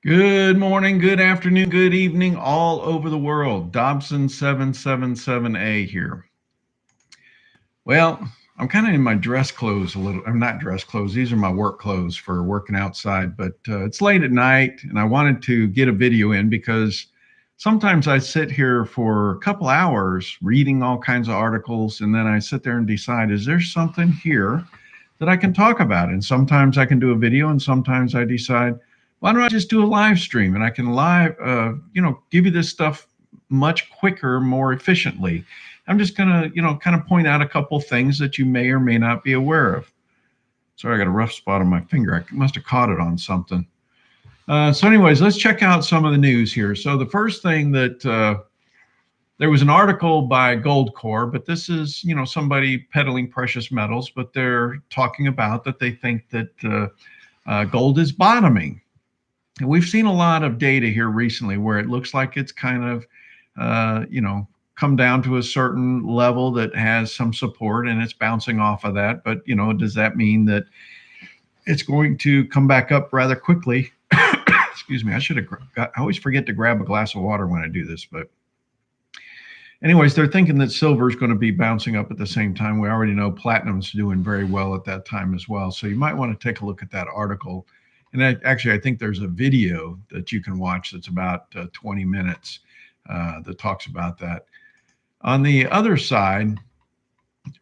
Good morning, good afternoon, good evening, all over the world. Dobson777a here. Well, I'm kind of in my dress clothes a little. I'm not dress clothes. These are my work clothes for working outside, but it's late at night and I wanted to get a video in because sometimes I sit here for a couple hours reading all kinds of articles and then I sit there and decide, is there something here that I can talk about? And sometimes I can do a video and sometimes I decide, why don't I just do a live stream and I can give you this stuff much quicker, more efficiently. I'm just gonna, kind of point out a couple things that you may or may not be aware of. Sorry, I got a rough spot on my finger. I must have caught it on something. So anyways, let's check out some of the news here. So the first thing that there was an article by Goldcore, but this is, somebody peddling precious metals, but they're talking about that they think that gold is bottoming. And we've seen a lot of data here recently where it looks like it's kind of, come down to a certain level that has some support and it's bouncing off of that. But, does that mean that it's going to come back up rather quickly? Excuse me. I always forget to grab a glass of water when I do this, but anyways, they're thinking that silver is going to be bouncing up at the same time. We already know platinum's doing very well at that time as well. So you might want to take a look at that article. And I think there's a video that you can watch that's about 20 minutes that talks about that. On the other side,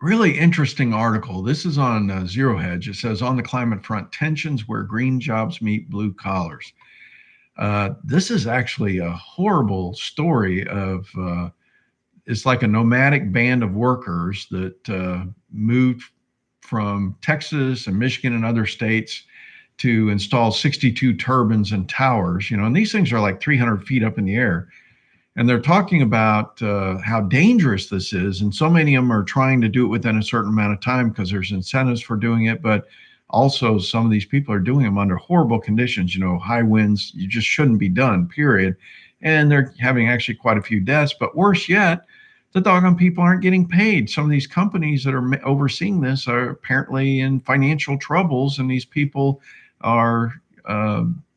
really interesting article. This is on Zero Hedge. It says, on the climate front, tensions where green jobs meet blue collars. This is actually a horrible story of, it's like a nomadic band of workers that moved from Texas and Michigan and other states to install 62 turbines and towers, and these things are like 300 feet up in the air. And they're talking about how dangerous this is. And so many of them are trying to do it within a certain amount of time because there's incentives for doing it. But also some of these people are doing them under horrible conditions, high winds, you just shouldn't be done, period. And they're having actually quite a few deaths. But worse yet, the doggone people aren't getting paid. Some of these companies that are overseeing this are apparently in financial troubles, and these people are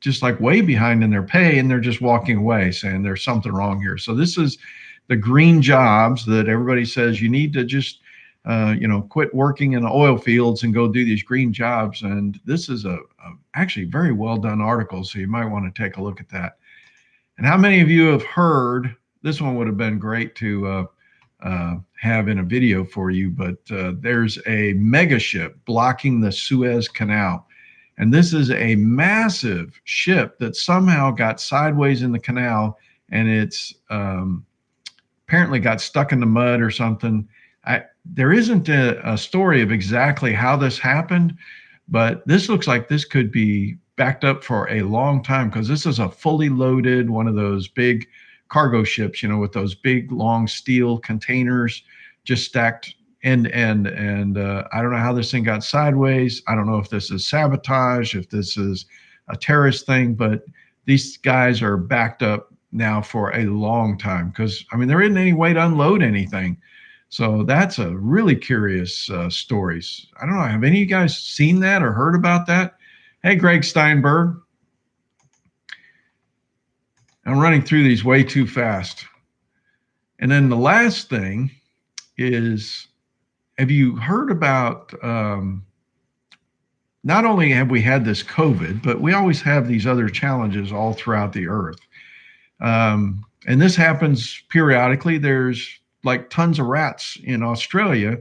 just like way behind in their pay, and they're just walking away saying there's something wrong here. So this is the green jobs that everybody says you need to just quit working in the oil fields and go do these green jobs. And this is a actually very well done article, so you might want to take a look at that. And how many of you have heard, this one would have been great to have in a video for you, but there's a megaship blocking the Suez Canal. And this is a massive ship that somehow got sideways in the canal, and it's apparently got stuck in the mud or something. There isn't a story of exactly how this happened, but this looks like this could be backed up for a long time, because this is a fully loaded, one of those big cargo ships, with those big long steel containers just stacked end to end. And I don't know how this thing got sideways. I don't know if this is sabotage, if this is a terrorist thing, but these guys are backed up now for a long time, because there isn't any way to unload anything. So that's a really curious stories. I don't know, have any of you guys seen that or heard about that? Hey, Greg Steinberg. I'm running through these way too fast. And then the last thing is, have you heard about, not only have we had this COVID, but we always have these other challenges all throughout the earth. And this happens periodically. There's like tons of rats in Australia.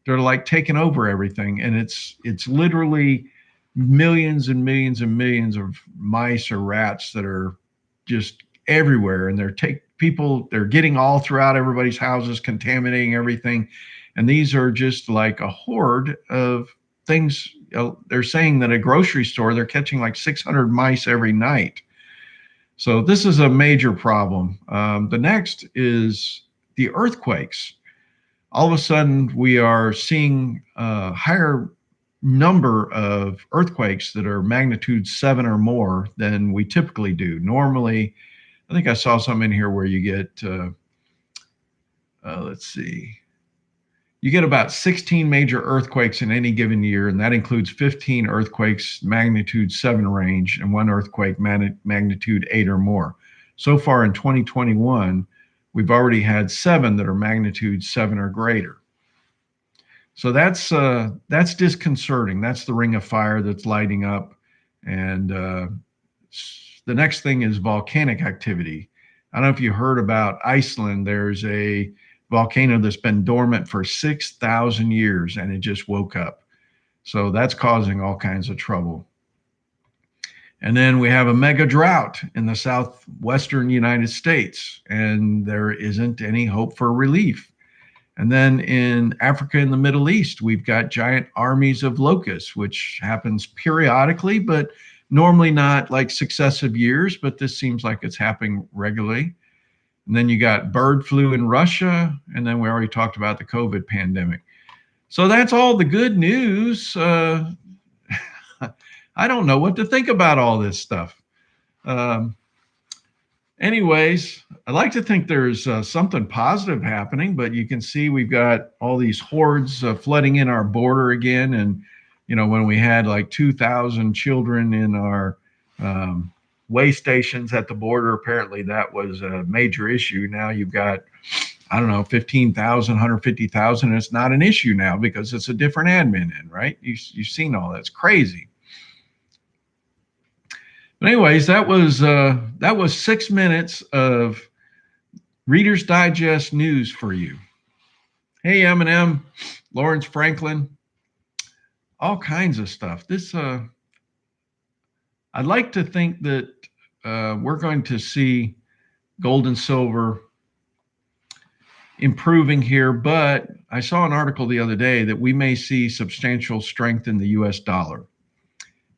They're like taking over everything. And it's literally millions and millions and millions of mice or rats that are just everywhere. And they're getting all throughout everybody's houses, contaminating everything. And these are just like a horde of things. They're saying that at a grocery store, they're catching like 600 mice every night. So this is a major problem. The next is the earthquakes. All of a sudden, we are seeing a higher number of earthquakes that are magnitude 7 or more than we typically do. Normally, I think I saw some in here where you get, let's see. You get about 16 major earthquakes in any given year, and that includes 15 earthquakes magnitude 7 range and one earthquake magnitude 8 or more. So far in 2021, we've already had 7 that are magnitude 7 or greater. So that's disconcerting. That's the ring of fire that's lighting up. And the next thing is volcanic activity. I don't know if you heard about Iceland. There's a volcano that's been dormant for 6,000 years and it just woke up. So that's causing all kinds of trouble. And then we have a mega drought in the southwestern United States, and there isn't any hope for relief. And then in Africa and the Middle East, we've got giant armies of locusts, which happens periodically, but normally not like successive years, but this seems like it's happening regularly. And then you got bird flu in Russia, and then we already talked about the COVID pandemic. So that's all the good news. I don't know what to think about all this stuff. Anyways, I like to think there's something positive happening, but you can see we've got all these hordes flooding in our border again. And, you know, when we had like 2,000 children in our way stations at the border, apparently that was a major issue. Now you've got, I don't know, 15,000, 150,000. And it's not an issue now because it's a different admin in, right? You've seen all that. It's crazy. But anyways, that was 6 minutes of Reader's Digest news for you. Hey, Eminem, Lawrence Franklin, all kinds of stuff. This, I'd like to think that we're going to see gold and silver improving here, but I saw an article the other day that we may see substantial strength in the US dollar.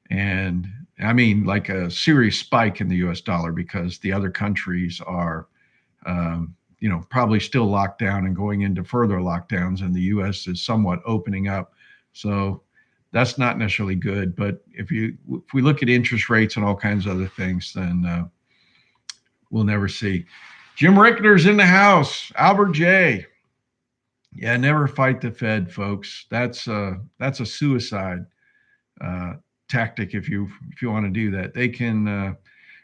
And I mean, like a serious spike in the US dollar because the other countries are, you know, probably still locked down and going into further lockdowns, and the US is somewhat opening up. So that's not necessarily good. But if we look at interest rates and all kinds of other things, then we'll never see. Jim Richter's in the house. Albert J. Yeah, never fight the Fed, folks. That's a suicide tactic if you want to do that. They can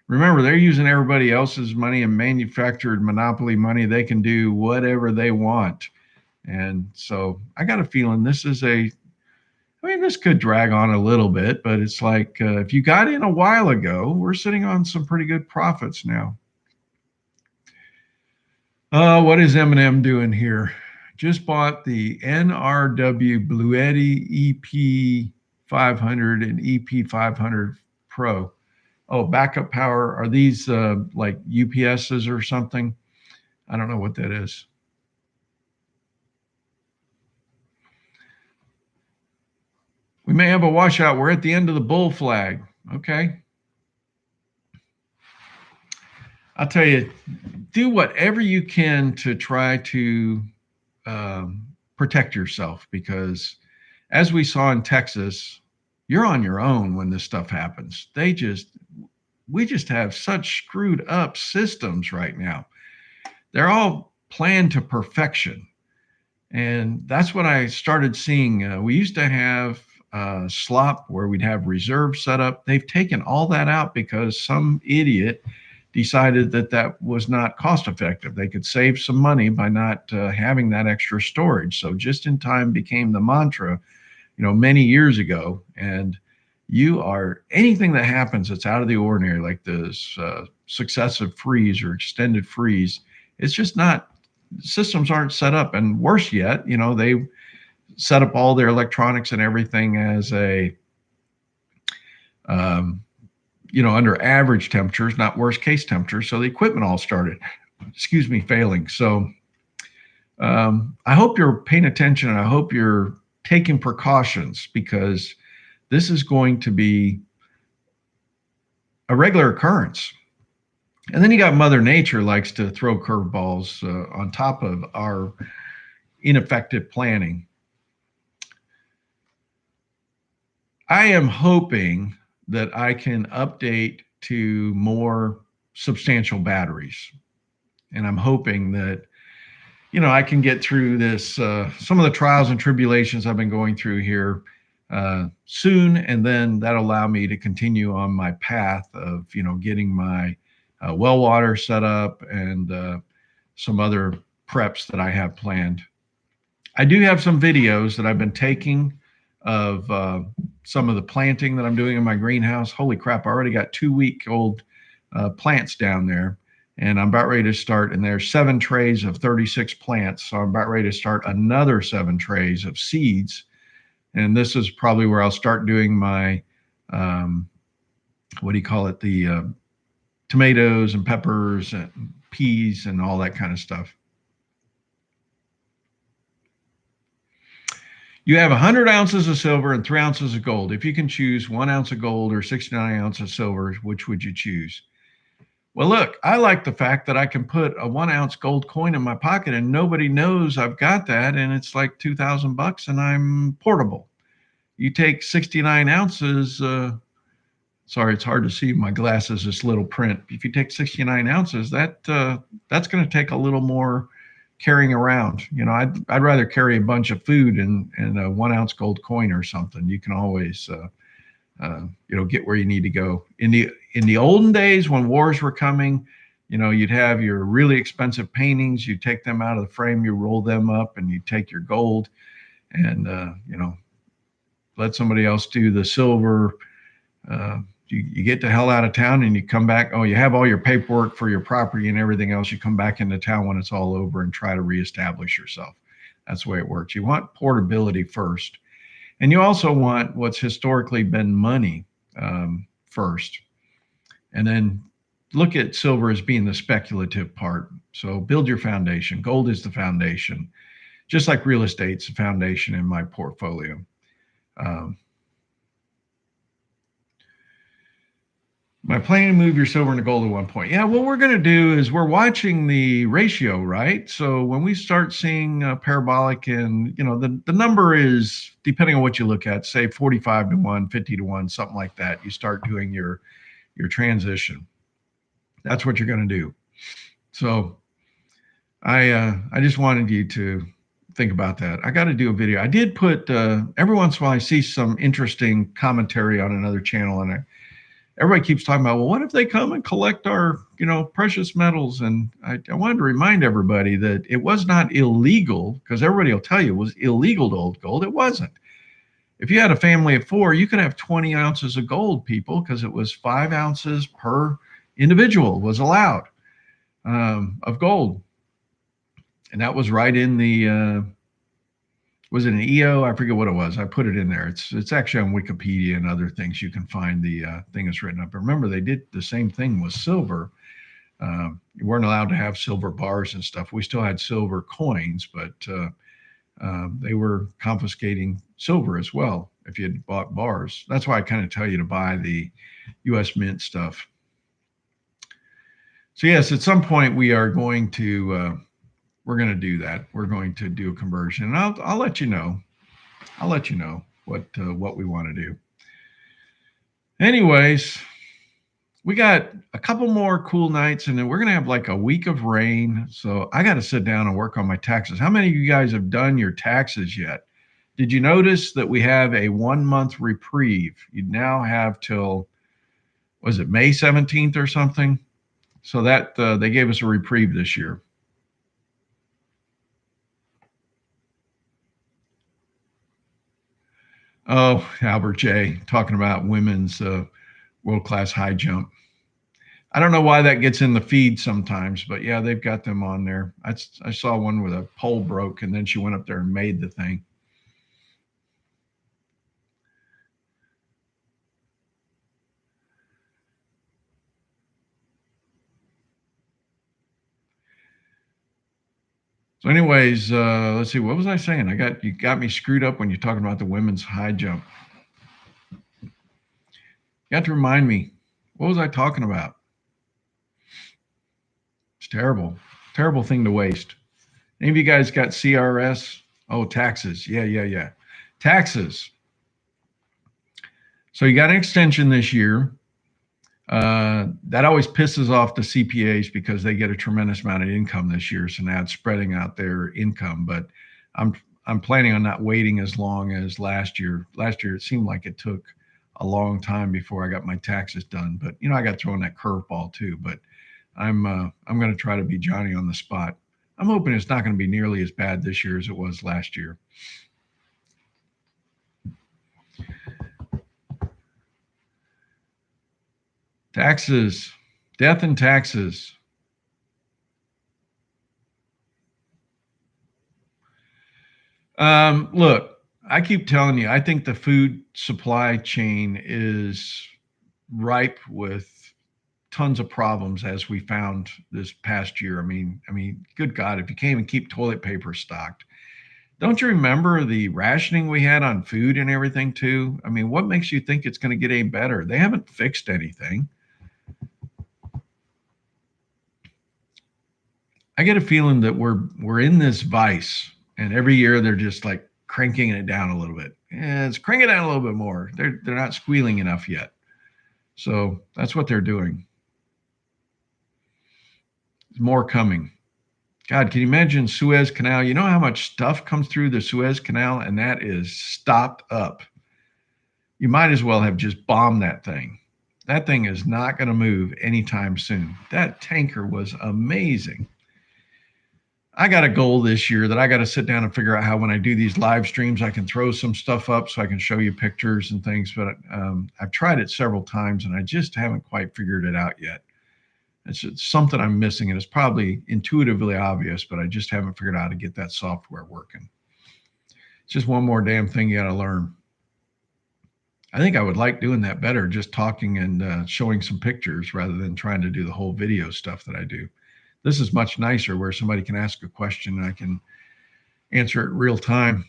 remember, they're using everybody else's money and manufactured monopoly money. They can do whatever they want. And so I got a feeling this could drag on a little bit, but it's like if you got in a while ago, we're sitting on some pretty good profits now. What is Eminem doing here? Just bought the NRW Bluetti EP 500 and EP 500 Pro. Oh, backup power. Are these like UPSs or something? I don't know what that is. We may have a washout. We're at the end of the bull flag. Okay. I'll tell you, do whatever you can to try to protect yourself, because as we saw in Texas, you're on your own when this stuff happens. We just have such screwed up systems right now. They're all planned to perfection. And that's what I started seeing. We used to have slop where we'd have reserves set up. They've taken all that out because some idiot decided that was not cost effective. They could save some money by not having that extra storage. So just in time became the mantra, you know, many years ago. And anything that happens that's out of the ordinary, like this successive freeze or extended freeze, it's just not, systems aren't set up. And worse yet, you know, they set up all their electronics and everything as a, you know, under average temperatures, not worst case temperatures. So the equipment all started, failing. So I hope you're paying attention, and I hope you're taking precautions, because this is going to be a regular occurrence. And then you got Mother Nature likes to throw curveballs on top of our ineffective planning. I am hoping that I can update to more substantial batteries. And I'm hoping that I can get through this, some of the trials and tribulations I've been going through here soon, and then that'll allow me to continue on my path of, getting my well water set up and some other preps that I have planned. I do have some videos that I've been taking of some of the planting that I'm doing in my greenhouse. Holy crap, I already got 2-week-old plants down there, and I'm about ready to start. And there's 7 trays of 36 plants, so I'm about ready to start another 7 trays of seeds. And this is probably where I'll start doing my, what do you call it, the tomatoes and peppers and peas and all that kind of stuff. You have 100 ounces of silver and 3 ounces of gold. If you can choose 1 ounce of gold or 69 ounces of silver, which would you choose? Well, look, I like the fact that I can put a 1 ounce gold coin in my pocket and nobody knows I've got that, and it's like $2,000 and I'm portable. You take 69 ounces, sorry, it's hard to see my glasses, this little print. If you take 69 ounces, that's going to take a little more carrying around. I'd rather carry a bunch of food and a 1 ounce gold coin or something. You can always, get where you need to go. In the olden days when wars were coming, you'd have your really expensive paintings. You take them out of the frame, you roll them up, and you take your gold, and let somebody else do the silver. You get the hell out of town and you come back. Oh, you have all your paperwork for your property and everything else. You come back into town when it's all over and try to reestablish yourself. That's the way it works. You want portability first. And you also want what's historically been money first. And then look at silver as being the speculative part. So build your foundation. Gold is the foundation. Just like real estate's the foundation in my portfolio. My plan to move your silver into gold at one point. Yeah, what we're going to do is we're watching the ratio, right? So when we start seeing parabolic, and the number is, depending on what you look at, say 45 to 1, 50 to 1, something like that, you start doing your transition. That's what you're going to do. So I just wanted you to think about that. I got to do a video. I did put, every once in a while I see some interesting commentary on another channel, and everybody keeps talking about, well, what if they come and collect our, precious metals? And I wanted to remind everybody that it was not illegal, because everybody will tell you it was illegal to hold gold. It wasn't. If you had a family of 4, you could have 20 ounces of gold, people, because it was 5 ounces per individual was allowed of gold. And that was right in the, was it an EO? I forget what it was. I put it in there. It's actually on Wikipedia and other things. You can find the thing that's written up. But remember, they did the same thing with silver. You weren't allowed to have silver bars and stuff. We still had silver coins, but they were confiscating silver as well if you had bought bars. That's why I kind of tell you to buy the U.S. Mint stuff. So yes, at some point we are going to we're going to do that. We're going to do a conversion, and I'll let you know. I'll let you know what we want to do. Anyways, we got a couple more cool nights, and then we're going to have like a week of rain. So I got to sit down and work on my taxes. How many of you guys have done your taxes yet? Did you notice that we have a 1-month reprieve? You now have till, was it May 17th or something? So that they gave us a reprieve this year. Oh, Albert J. talking about women's world-class high jump. I don't know why that gets in the feed sometimes, but yeah, they've got them on there. I saw one where the pole broke and then she went up there and made the thing. So anyways, let's see, what was I saying? You got me screwed up when you're talking about the women's high jump. You got to remind me, what was I talking about? It's terrible. Terrible thing to waste. Any of you guys got CRS? Oh, taxes. Yeah. Taxes. So you got an extension this year. That always pisses off the CPAs because they get a tremendous amount of income this year. So now it's spreading out their income. But I'm I'm planning on not waiting as long as last year. Last year it seemed like it took a long time before I got my taxes done. But I got thrown that curveball too. But I'm going to try to be Johnny on the spot. I'm hoping it's not going to be nearly as bad this year as it was last year. Taxes, death and taxes. Look, I keep telling you, I think the food supply chain is ripe with tons of problems, as we found this past year. I mean, good God, if you can't even keep toilet paper stocked, don't you remember the rationing we had on food and everything too? I mean, what makes you think it's going to get any better? They haven't fixed anything. I get a feeling that we're in this vice, and every year they're just like cranking it down a little bit. Yeah, it's cranking it down a little bit more. They're not squealing enough yet. So that's what they're doing. There's more coming. God, can you imagine Suez Canal? You know how much stuff comes through the Suez Canal, and that is stopped up. You might as well have just bombed that thing. That thing is not going to move anytime soon. That tanker was amazing. I got a goal this year that I got to sit down and figure out how, when I do these live streams, I can throw some stuff up so I can show you pictures and things. But I've tried it several times and I just haven't quite figured it out yet. It's something I'm missing, and it's probably intuitively obvious, but I just haven't figured out how to get that software working. It's just one more damn thing you got to learn. I think I would like doing that better, just talking and showing some pictures rather than trying to do the whole video stuff that I do. This is much nicer, where somebody can ask a question and I can answer it real time.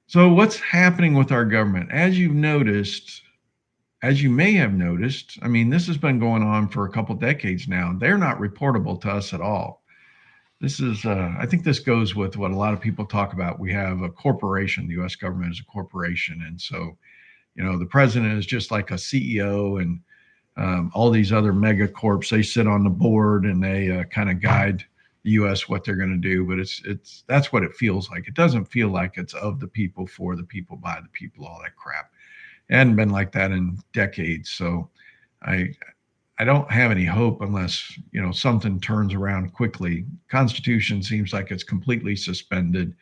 So what's happening with our government? As you may have noticed, I mean, this has been going on for a couple decades now. They're not reportable to us at all. This is, I think this goes with what a lot of people talk about. We have a corporation. The U.S. government is a corporation. And so, the president is just like a CEO, and all these other mega corps, they sit on the board and they kind of guide the U.S. what they're going to do. But that's what it feels like. It doesn't feel like it's of the people, for the people, by the people, all that crap. It hadn't been like that in decades. So I don't have any hope unless, something turns around quickly. Constitution seems like it's completely suspended.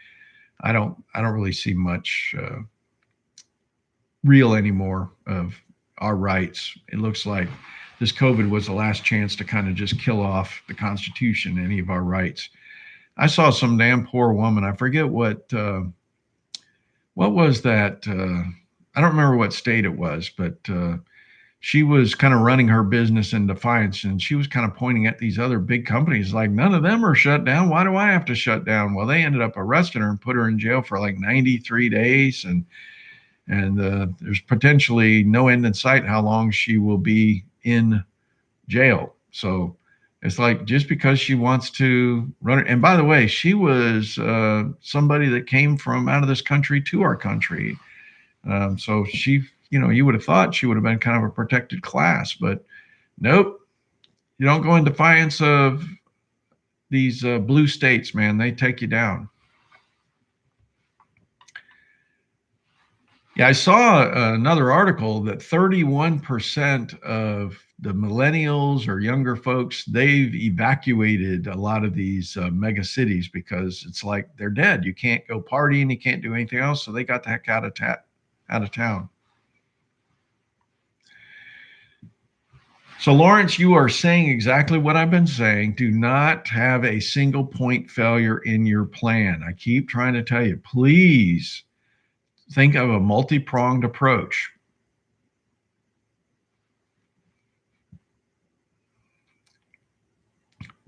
I don't really see much real anymore of our rights. It looks like this COVID was the last chance to kind of just kill off the Constitution, any of our rights. I saw some damn poor woman. I forget what was that? I don't remember what state it was, but she was kind of running her business in defiance, and she was kind of pointing at these other big companies like, none of them are shut down. Why do I have to shut down? Well, they ended up arresting her and put her in jail for like 93 days. And there's potentially no end in sight how long she will be in jail. So it's like, just because she wants to run it. And by the way, she was somebody that came from out of this country to our country. So she, you would have thought she would have been kind of a protected class, but nope. You don't go in defiance of these blue states, man. They take you down. Yeah, I saw another article that 31% of the millennials or younger folks, they've evacuated a lot of these mega cities because it's like they're dead. You can't go partying, you can't do anything else, so they got the heck out of town. So Lawrence, you are saying exactly what I've been saying. Do not have a single point failure in your plan. I keep trying to tell you, please think of a multi-pronged approach.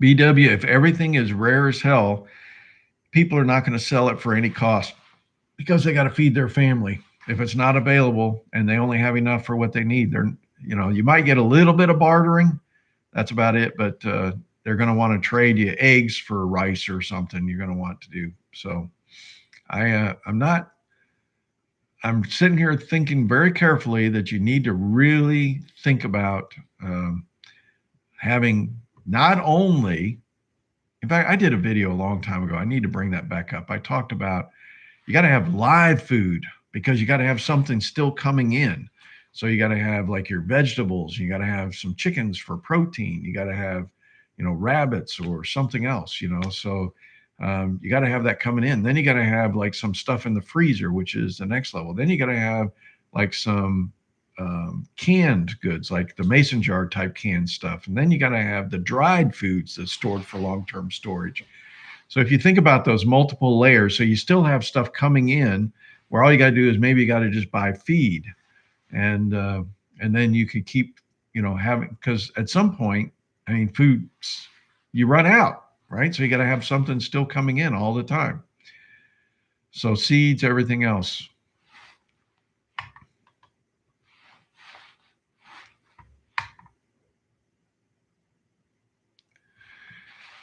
BW, if everything is rare as hell, people are not going to sell it for any cost because they got to feed their family. If it's not available and they only have enough for what they need, you might get a little bit of bartering. That's about it. But they're going to want to trade you eggs for rice or something you're going to want to do. So I'm sitting here thinking very carefully that you need to really think about having not only, in fact, I did a video a long time ago. I need to bring that back up. I talked about you got to have live food because you got to have something still coming in. So you got to have like your vegetables, you got to have some chickens for protein, you got to have, rabbits or something else, so you got to have that coming in. Then you got to have like some stuff in the freezer, which is the next level. Then you got to have like some canned goods, like the mason jar type canned stuff. And then you got to have the dried foods that's stored for long-term storage. So if you think about those multiple layers, so you still have stuff coming in where all you got to do is maybe you got to just buy feed, and then you could keep, having, because at some point, I mean, food, you run out, right? So you got to have something still coming in all the time. So seeds, everything else.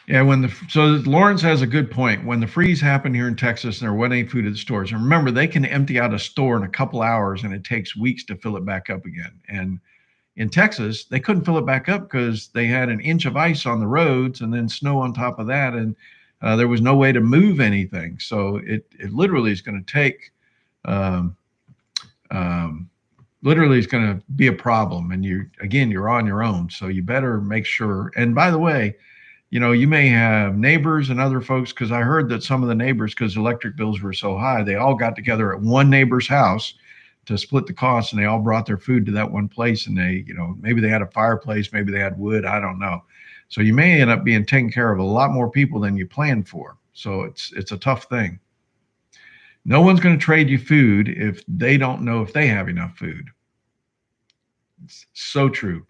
Yeah, so Lawrence has a good point. When the freeze happened here in Texas and there wasn't any food at the stores, and remember, they can empty out a store in a couple hours and it takes weeks to fill it back up again. And in Texas, they couldn't fill it back up because they had an inch of ice on the roads and then snow on top of that, and there was no way to move anything. So it literally is going to take, literally is going to be a problem. And you're on your own. So you better make sure. And by the way, you may have neighbors and other folks, because I heard that some of the neighbors, because electric bills were so high, they all got together at one neighbor's house to split the costs, and they all brought their food to that one place, and they, maybe they had a fireplace, maybe they had wood, I don't know. So you may end up being taken care of a lot more people than you planned for. So it's a tough thing. No one's going to trade you food if they don't know if they have enough food. It's so true.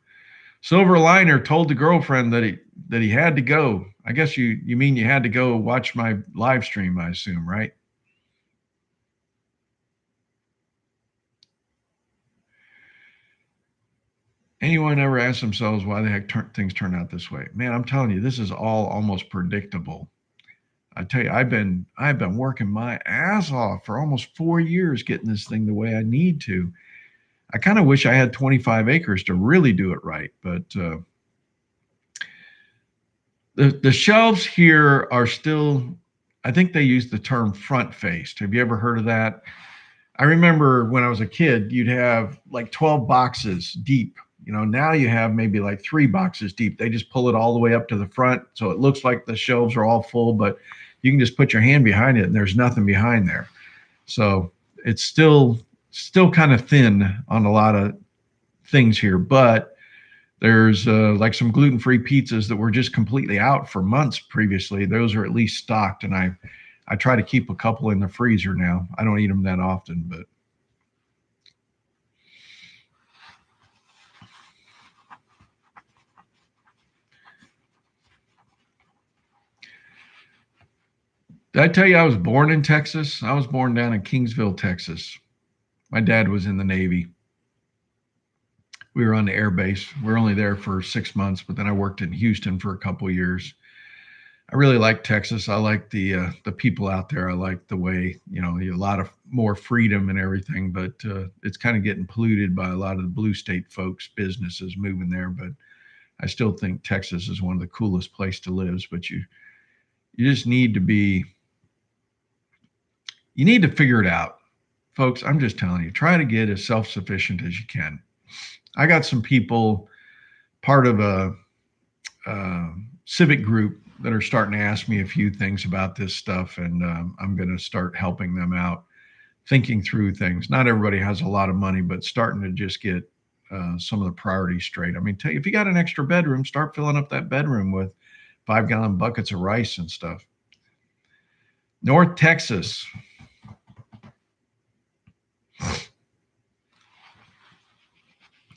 Silver Liner told the girlfriend that he had to go. I guess you mean you had to go watch my live stream, I assume, right? Anyone ever ask themselves why the heck things turn out this way? Man, I'm telling you, this is all almost predictable. I tell you, I've been working my ass off for almost 4 years getting this thing the way I need to. I kind of wish I had 25 acres to really do it right, but the shelves here are still, I think they use the term front faced. Have you ever heard of that? I remember when I was a kid, you'd have like 12 boxes deep. Now you have maybe like 3 boxes deep. They just pull it all the way up to the front. So it looks like the shelves are all full, but you can just put your hand behind it and there's nothing behind there. So it's still kind of thin on a lot of things here, but there's like some gluten-free pizzas that were just completely out for months previously. Those are at least stocked, and I try to keep a couple in the freezer now. I don't eat them that often, but did I tell you I was born in Texas? I was born down in Kingsville, Texas. My dad was in the Navy. We were on the air base. We were only there for 6 months, but then I worked in Houston for a couple of years. I really like Texas. I like the people out there. I like the way, a lot of more freedom and everything, but it's kind of getting polluted by a lot of the blue state folks, businesses moving there. But I still think Texas is one of the coolest places to live. But you just need to figure it out. Folks, I'm just telling you, try to get as self-sufficient as you can. I got some people, part of a civic group, that are starting to ask me a few things about this stuff, and I'm going to start helping them out, thinking through things. Not everybody has a lot of money, but starting to just get some of the priorities straight. I mean, if you got an extra bedroom, start filling up that bedroom with 5-gallon buckets of rice and stuff. North Texas.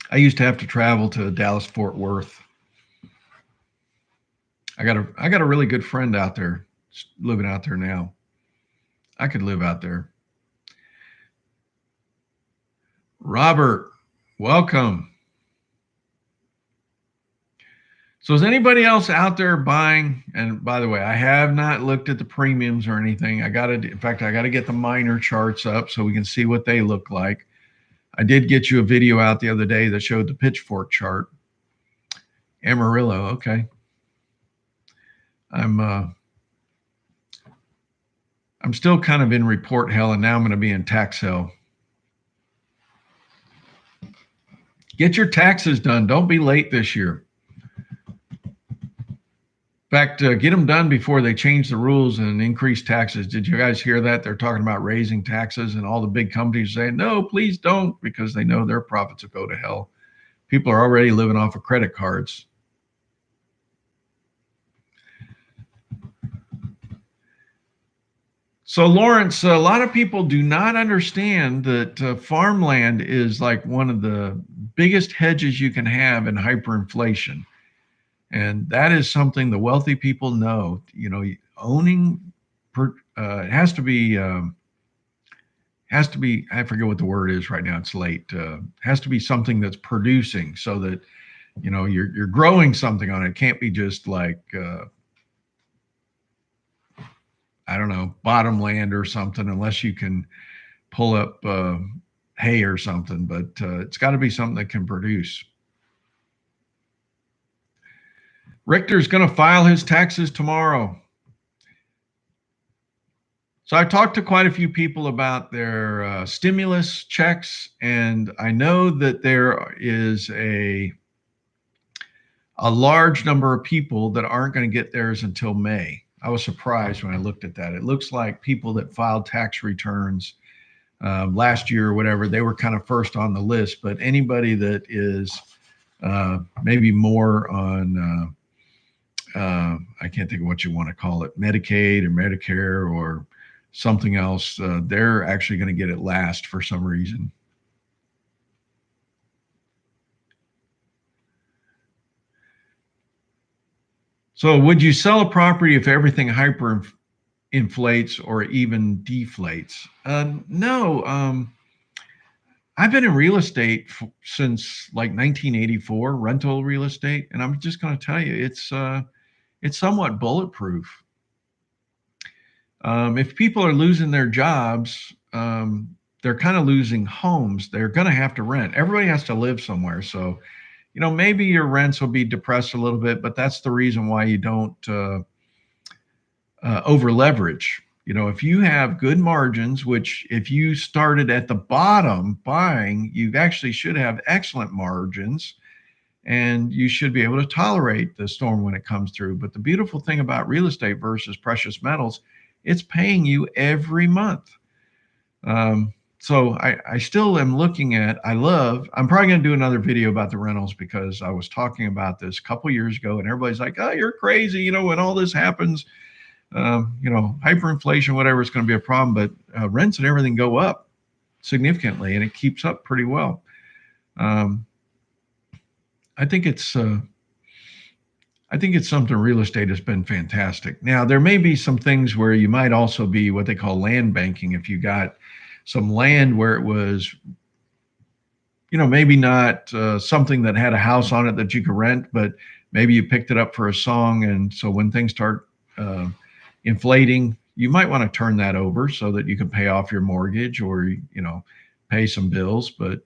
I used to have to travel to Dallas, Fort Worth. I got a really good friend out there, living out there now. I could live out there. Robert, welcome. So is anybody else out there buying? And by the way, I have not looked at the premiums or anything. In fact, I got to get the minor charts up so we can see what they look like. I did get you a video out the other day that showed the pitchfork chart. Amarillo, okay. I'm still kind of in report hell, and now I'm going to be in tax hell. Get your taxes done. Don't be late this year. In fact, get them done before they change the rules and increase taxes. Did you guys hear that? They're talking about raising taxes, and all the big companies saying, no, please don't, because they know their profits will go to hell. People are already living off of credit cards. So Lawrence, a lot of people do not understand that farmland is like one of the biggest hedges you can have in hyperinflation. And that is something the wealthy people know. You know, owning it has to be, I forget what the word is right now, it's late. Has to be something that's producing, so that, you know, you're growing something on it. It can't be just like, I don't know, bottomland or something, unless you can pull up hay or something. But it's got to be something that can produce. Richter's going to file his taxes tomorrow. So I talked to quite a few people about their stimulus checks, and I know that there is a large number of people that aren't going to get theirs until May. I was surprised when I looked at that. It looks like people that filed tax returns last year or whatever, they were kind of first on the list. But anybody that is maybe more on, I can't think of what you want to call it, Medicaid or Medicare or something else, they're actually going to get it last for some reason. So would you sell a property if everything hyperinflates or even deflates? No. I've been in real estate since like 1984, rental real estate, and I'm just going to tell you, it's somewhat bulletproof. If people are losing their jobs, they're kind of losing homes. They're going to have to rent. Everybody has to live somewhere. So, you know, maybe your rents will be depressed a little bit, but that's the reason why you don't over leverage. You know, if you have good margins, which if you started at the bottom buying, you actually should have excellent margins, and you should be able to tolerate the storm when it comes through. But the beautiful thing about real estate versus precious metals, it's paying you every month. So I still am looking at, I'm probably going to do another video about the rentals, because I was talking about this a couple years ago and everybody's like, oh, you're crazy. You know, when all this happens, you know, hyperinflation, whatever, it's going to be a problem. But rents and everything go up significantly, and it keeps up pretty well. I think it's something real estate has been fantastic. Now, there may be some things where you might also be what they call land banking. If you got some land where it was, you know, maybe not something that had a house on it that you could rent, but maybe you picked it up for a song. And so when things start inflating, you might want to turn that over so that you can pay off your mortgage or, you know, pay some bills. But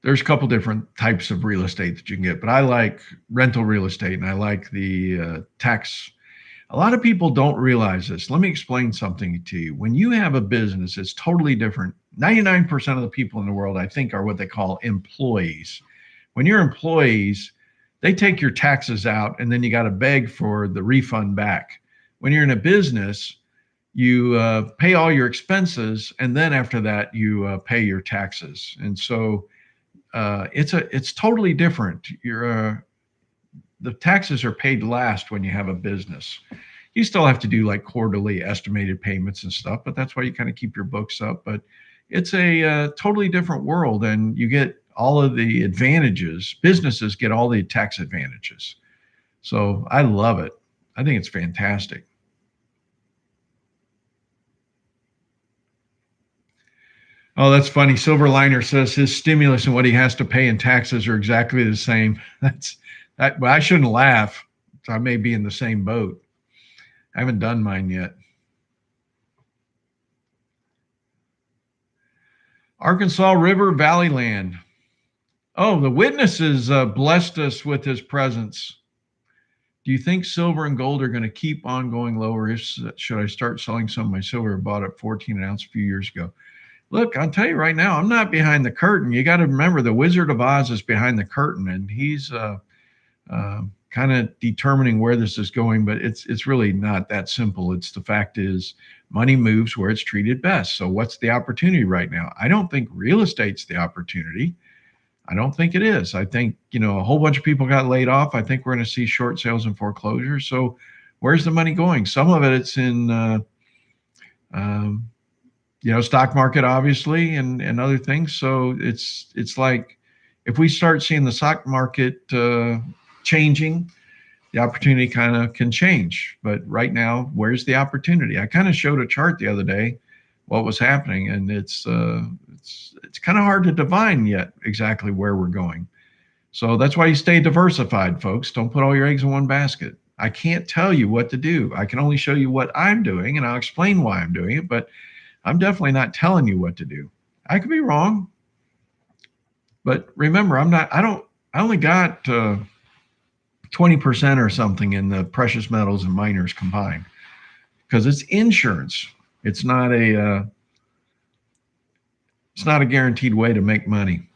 there's a couple different types of real estate that you can get, but I like rental real estate, and I like the tax. A lot of people don't realize this. Let me explain something to you. When you have a business, it's totally different. 99% of the people in the world, I think, are what they call employees. When you're employees, they take your taxes out, and then you got to beg for the refund back. When you're in a business, you pay all your expenses, and then after that, you pay your taxes. And so it's totally different. The taxes are paid last when you have a business. You still have to do like quarterly estimated payments and stuff, but that's why you kind of keep your books up. But it's a totally different world, and you get all of the advantages. Businesses get all the tax advantages. So I love it. I think it's fantastic. Oh, that's funny. Silverliner says his stimulus and what he has to pay in taxes are exactly the same. That's that. Well, I shouldn't laugh. So I may be in the same boat. I haven't done mine yet. Arkansas River Valley Land. Oh, the witnesses blessed us with his presence. Do you think silver and gold are going to keep on going lower? If should I start selling some of my silver I bought at 14 an ounce a few years ago? Look, I'll tell you right now, I'm not behind the curtain. You got to remember the Wizard of Oz is behind the curtain, and he's kind of determining where this is going. But it's really not that simple. It's the fact is money moves where it's treated best. So what's the opportunity right now? I don't think real estate's the opportunity. I don't think it is. I think, a whole bunch of people got laid off. I think we're going to see short sales and foreclosures. So where's the money going? Some of it's in, stock market, obviously, and other things. So it's like if we start seeing the stock market changing, the opportunity kind of can change. But right now, where's the opportunity? I kind of showed a chart the other day, what was happening, and it's kind of hard to divine yet exactly where we're going. So that's why you stay diversified, folks. Don't put all your eggs in one basket. I can't tell you what to do. I can only show you what I'm doing, and I'll explain why I'm doing it, but I'm definitely not telling you what to do. I could be wrong, but remember, I only got 20% or something in the precious metals and miners combined because it's insurance. It's not a guaranteed way to make money.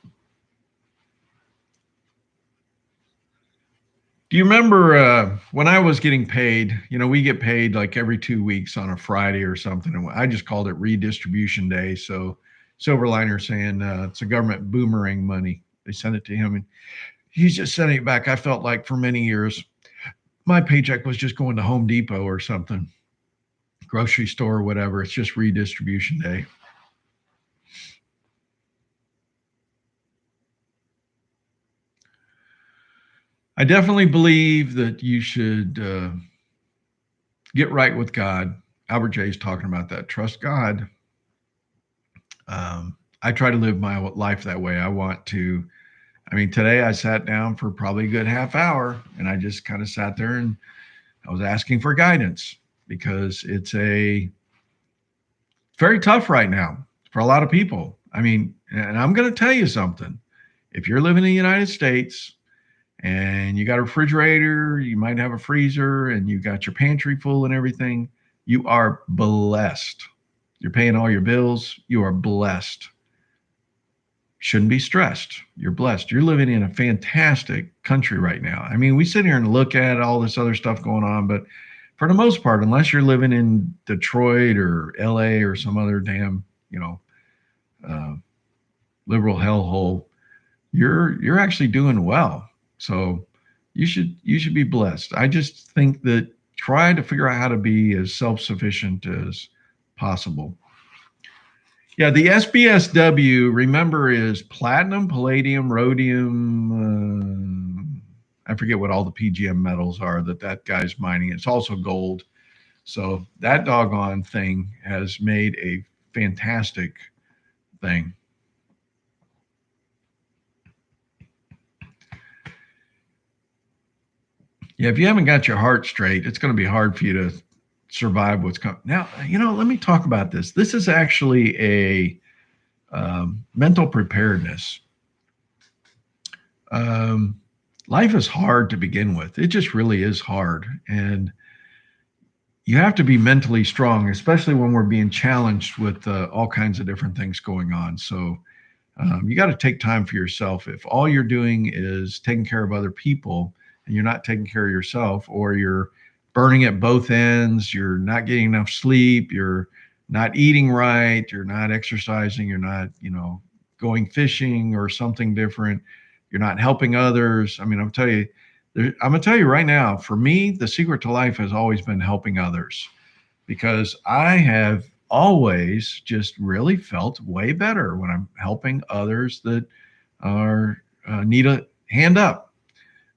Do you remember when I was getting paid? We get paid like every 2 weeks on a Friday or something. And I just called it redistribution day. So Silverliner saying it's a government boomerang money. They sent it to him and he's just sending it back. I felt like for many years, my paycheck was just going to Home Depot or something, grocery store or whatever. It's just redistribution day. I definitely believe that you should get right with God. Albert J is talking about that. Trust God. I try to live my life that way. Today I sat down for probably a good half hour and I just kind of sat there and I was asking for guidance because it's very tough right now for a lot of people. And I'm going to tell you something. If you're living in the United States, and you got a refrigerator, you might have a freezer, and you got your pantry full and everything, you are blessed. You're paying all your bills. You are blessed. Shouldn't be stressed. You're blessed. You're living in a fantastic country right now. We sit here and look at all this other stuff going on, but for the most part, unless you're living in Detroit or LA or some other damn, liberal hellhole, you're actually doing well. So you should be blessed. I just think that try to figure out how to be as self-sufficient as possible. Yeah, the SBSW, remember, is platinum, palladium, rhodium. I forget what all the PGM metals are that guy's mining. It's also gold. So that doggone thing has made a fantastic thing. Yeah, if you haven't got your heart straight, it's going to be hard for you to survive what's coming. Now, let me talk about this. This is actually a mental preparedness. Life is hard to begin with. It just really is hard. And you have to be mentally strong, especially when we're being challenged with all kinds of different things going on. So you got to take time for yourself. If all you're doing is taking care of other people, and you're not taking care of yourself, or you're burning at both ends, you're not getting enough sleep, you're not eating right, you're not exercising, you're not, going fishing or something different, you're not helping others. I'm gonna tell you right now, for me, the secret to life has always been helping others, because I have always just really felt way better when I'm helping others that are need a hand up.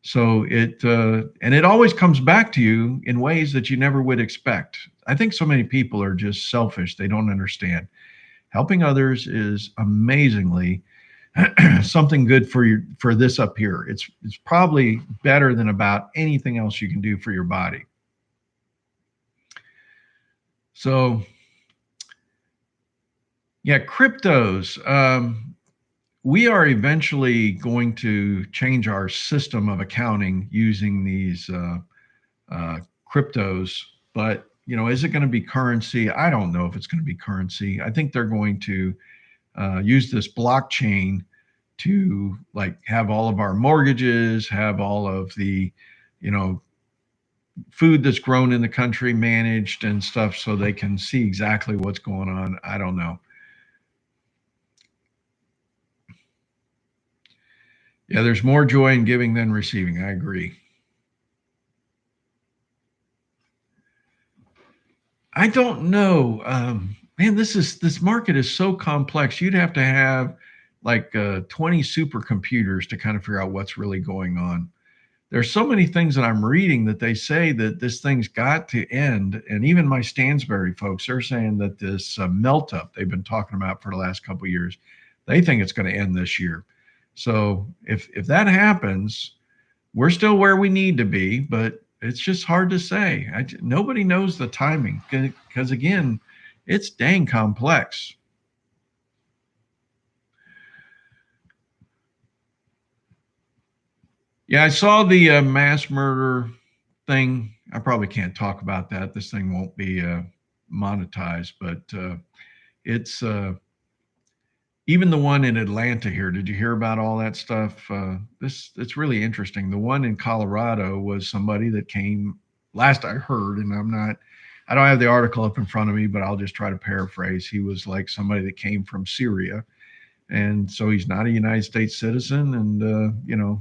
So it always comes back to you in ways that you never would expect. I think so many people are just selfish. They don't understand. Helping others is amazingly something good for this up here. It's probably better than about anything else you can do for your body. So yeah, cryptos. We are eventually going to change our system of accounting using these cryptos. But is it going to be currency? I don't know if it's going to be currency. I think they're going to use this blockchain to like have all of our mortgages, have all of the, food that's grown in the country managed and stuff, so they can see exactly what's going on. I don't know. Yeah, there's more joy in giving than receiving. I agree. I don't know. Man, this market is so complex. You'd have to have like 20 supercomputers to kind of figure out what's really going on. There's so many things that I'm reading that they say that this thing's got to end. And even my Stansberry folks are saying that this melt up they've been talking about for the last couple of years, they think it's going to end this year. So if that happens, we're still where we need to be, but it's just hard to say. Nobody knows the timing because again, it's dang complex. Yeah, I saw the mass murder thing. I probably can't talk about that. This thing won't be monetized, but it's even the one in Atlanta here. Did you hear about all that stuff? It's really interesting. The one in Colorado was somebody that came, last I heard, and I don't have the article up in front of me, but I'll just try to paraphrase. He was like somebody that came from Syria, and so he's not a United States citizen. And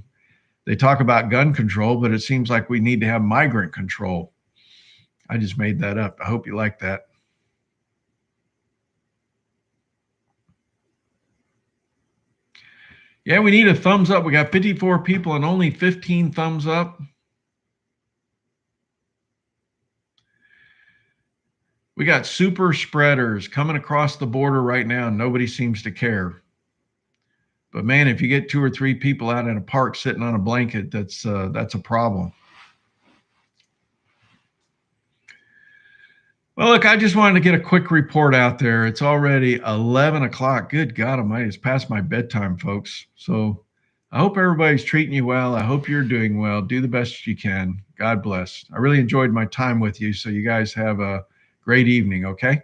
they talk about gun control, but it seems like we need to have migrant control. I just made that up. I hope you like that. Yeah, we need a thumbs up. We got 54 people and only 15 thumbs up. We got super spreaders coming across the border right now. Nobody seems to care. But man, if you get 2 or 3 people out in a park sitting on a blanket, that's a problem. Well, look, I just wanted to get a quick report out there. It's already 11 o'clock. Good God Almighty, it's past my bedtime, folks. So I hope everybody's treating you well. I hope you're doing well. Do the best you can. God bless. I really enjoyed my time with you. So you guys have a great evening, okay?